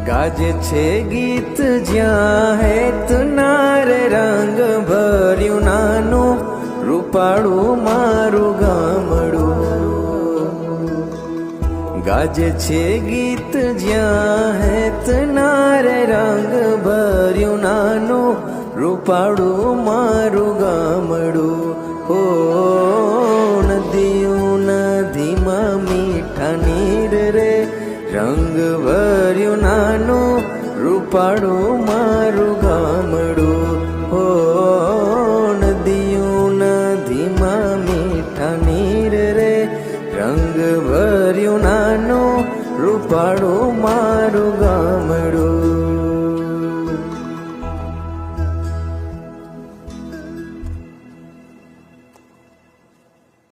ગાજે છે ગીત જ્યાં હેત નારે રંગ ભર્યું નાનું રૂપાળું મારું ગામડું. ગાજે છે ગીત જ્યાં હેત નારે રંગ ભર્યું નાનું રૂપાળું મારું ગામડું. હો નદીયું નદીમાં મીઠા નીર રે રંગ ભર્યું નાનું રૂપાળું મારું